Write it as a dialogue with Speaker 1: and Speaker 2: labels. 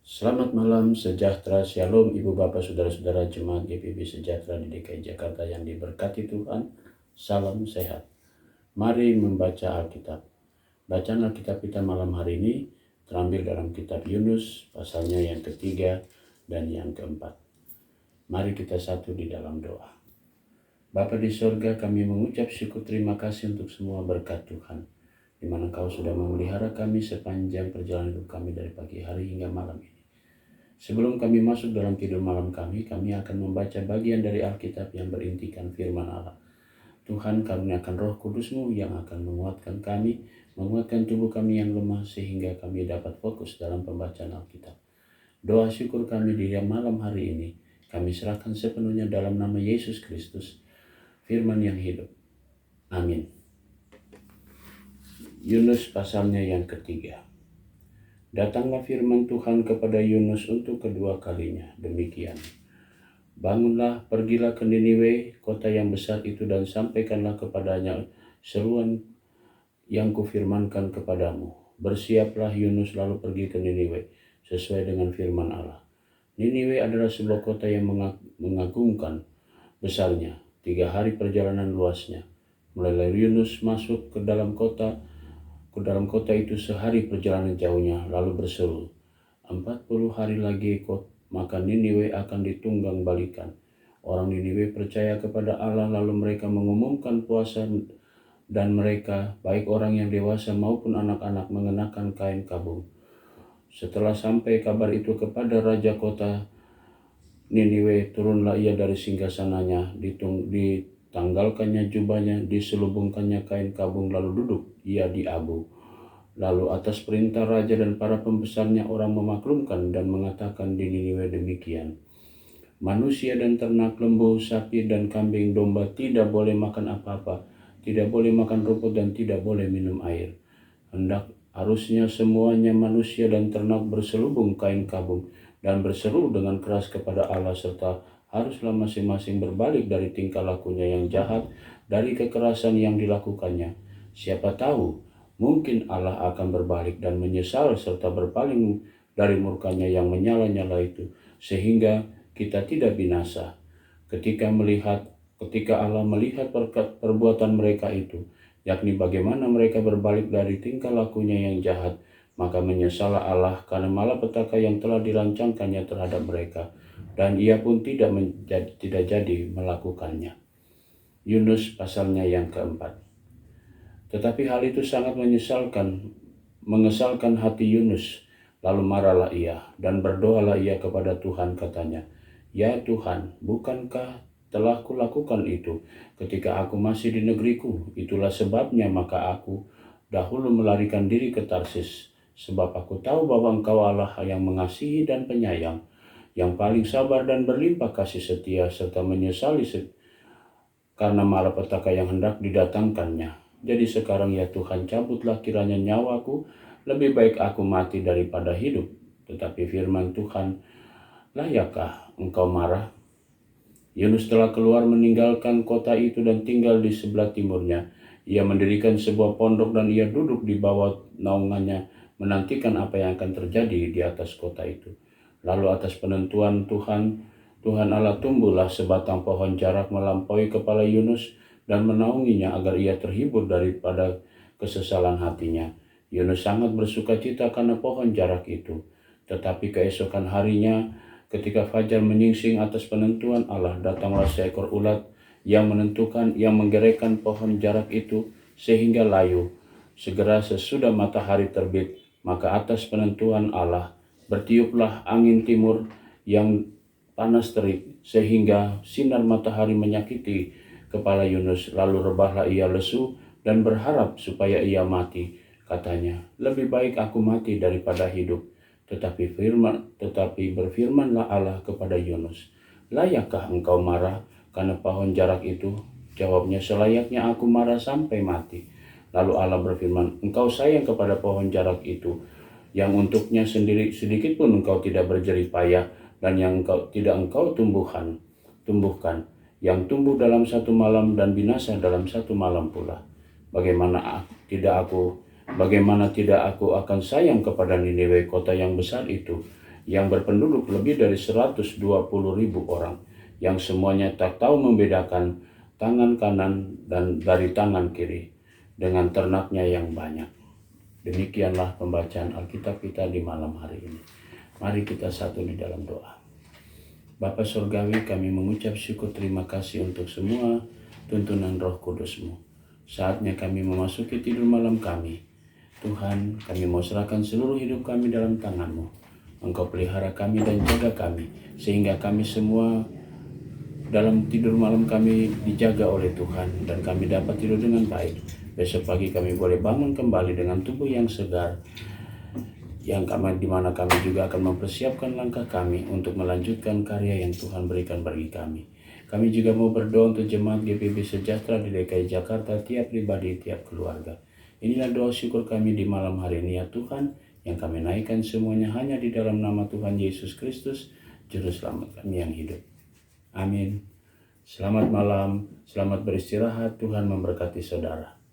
Speaker 1: Selamat malam, sejahtera, shalom Ibu Bapak Saudara-saudara Jemaat GPB Sejahtera di DKI Jakarta yang diberkati Tuhan. Salam sehat. Mari membaca Alkitab. Bacaan Alkitab kita malam hari ini terambil dalam kitab Yunus pasalnya yang ketiga dan yang keempat. Mari kita satu di dalam doa. Bapa di sorga, kami mengucap syukur terima kasih untuk semua berkat Tuhan, di mana Kau sudah memelihara kami sepanjang perjalanan hidup kami dari pagi hari hingga malam ini. Sebelum kami masuk dalam tidur malam kami akan membaca bagian dari Alkitab yang berintikan firman Allah. Tuhan, karuniakan Roh Kudus-Mu yang akan menguatkan kami, menguatkan tubuh kami yang lemah sehingga kami dapat fokus dalam pembacaan Alkitab. Doa syukur kami di malam hari ini kami serahkan sepenuhnya dalam nama Yesus Kristus, firman yang hidup. Amin. Yunus pasalnya yang ketiga. Datanglah firman Tuhan kepada Yunus untuk kedua kalinya, demikian. Bangunlah, pergilah ke Niniwe, kota yang besar itu, dan sampaikanlah kepadanya seruan yang kufirmankan kepadamu. Bersiaplah Yunus lalu pergi ke Niniwe, sesuai dengan firman Allah. Niniwe adalah sebuah kota yang mengagumkan besarnya, 3 hari perjalanan luasnya. Mulai Yunus masuk ke dalam kota itu sehari perjalanan jauhnya, lalu berseru, 40 hari lagi maka Niniwe akan ditunggang balikan. Orang Niniwe percaya kepada Allah, lalu mereka mengumumkan puasa, dan mereka, baik orang yang dewasa maupun anak-anak, mengenakan kain kabung. Setelah sampai kabar itu kepada raja kota Niniwe, turunlah ia dari singgasananya, ditanggalkannya jubahnya, diselubungkannya kain kabung, lalu duduk ia di abu. Lalu atas perintah raja dan para pembesarnya, orang memaklumkan dan mengatakan di Niniwe demikian. Manusia dan ternak, lembu, sapi dan kambing domba tidak boleh makan apa-apa, tidak boleh makan rumput dan tidak boleh minum air. Harusnya semuanya manusia dan ternak berselubung kain kabung dan berseru dengan keras kepada Allah, serta haruslah masing-masing berbalik dari tingkah lakunya yang jahat, dari kekerasan yang dilakukannya. Siapa tahu mungkin Allah akan berbalik dan menyesal serta berpaling dari murkanya yang menyala-nyala itu, sehingga kita tidak binasa. Ketika Allah melihat perbuatan mereka itu, yakni bagaimana mereka berbalik dari tingkah lakunya yang jahat, maka menyesallah Allah karena malapetaka yang telah dirancangkannya terhadap mereka, dan ia pun tidak jadi melakukannya. Yunus pasalnya yang keempat. Tetapi hal itu sangat mengesalkan hati Yunus. Lalu marahlah ia dan berdoalah ia kepada Tuhan, katanya, "Ya Tuhan, bukankah telah kulakukan itu ketika aku masih di negeriku? Itulah sebabnya maka aku dahulu melarikan diri ke Tarsis, sebab aku tahu bahwa Engkau Allah yang mengasihi dan penyayang, yang paling sabar dan berlimpah kasih setia, serta menyesali karena malapetaka yang hendak didatangkannya. Jadi sekarang ya Tuhan, cabutlah kiranya nyawaku, lebih baik aku mati daripada hidup." Tetapi firman Tuhan, "Layakkah engkau marah?" Yunus telah keluar meninggalkan kota itu dan tinggal di sebelah timurnya. Ia mendirikan sebuah pondok dan ia duduk di bawah naungannya, menantikan apa yang akan terjadi di atas kota itu. Lalu atas penentuan Tuhan Allah, tumbuhlah sebatang pohon jarak melampaui kepala Yunus dan menaunginya agar ia terhibur daripada kesesalan hatinya. Yunus sangat bersuka cita karena pohon jarak itu. Tetapi keesokan harinya, ketika fajar menyingsing atas penentuan Allah, datanglah seekor ulat yang menggerekkan pohon jarak itu sehingga layu. Segera sesudah matahari terbit, maka atas penentuan Allah bertiuplah angin timur yang panas terik, sehingga sinar matahari menyakiti kepala Yunus. Lalu rebahlah ia lesu dan berharap supaya ia mati. Katanya, "Lebih baik aku mati daripada hidup." Tetapi berfirmanlah Allah kepada Yunus, "Layakkah engkau marah karena pohon jarak itu?" Jawabnya, "Selayaknya aku marah sampai mati." Lalu Allah berfirman, "Engkau sayang kepada pohon jarak itu, yang untuknya sendiri sedikit pun engkau tidak berjerih payah, dan yang tidak engkau tumbuhkan, yang tumbuh dalam satu malam dan binasa dalam satu malam pula. Bagaimana tidak aku akan sayang kepada Niniwe, kota yang besar itu, yang berpenduduk lebih dari 120.000 orang, yang semuanya tak tahu membedakan tangan kanan dan dari tangan kiri, dengan ternaknya yang banyak. Demikianlah pembacaan Alkitab kita di malam hari ini. Mari kita satu di dalam doa. Bapa Surgawi, kami mengucap syukur terima kasih untuk semua tuntunan Roh Kudus-Mu. Saatnya kami memasuki tidur malam kami. Tuhan, kami mau serahkan seluruh hidup kami dalam tangan-Mu. Engkau pelihara kami dan jaga kami, sehingga kami semua dalam tidur malam kami dijaga oleh Tuhan, dan kami dapat tidur dengan baik. Besok pagi kami boleh bangun kembali dengan tubuh yang segar, di mana kami juga akan mempersiapkan langkah kami untuk melanjutkan karya yang Tuhan berikan bagi kami. Kami juga mau berdoa untuk jemaat GPB Sejahtera di DKI Jakarta, tiap pribadi, tiap keluarga. Inilah doa syukur kami di malam hari ini ya Tuhan, yang kami naikkan semuanya hanya di dalam nama Tuhan Yesus Kristus, Juru Selamat kami yang hidup. Amin. Selamat malam, selamat beristirahat, Tuhan memberkati saudara.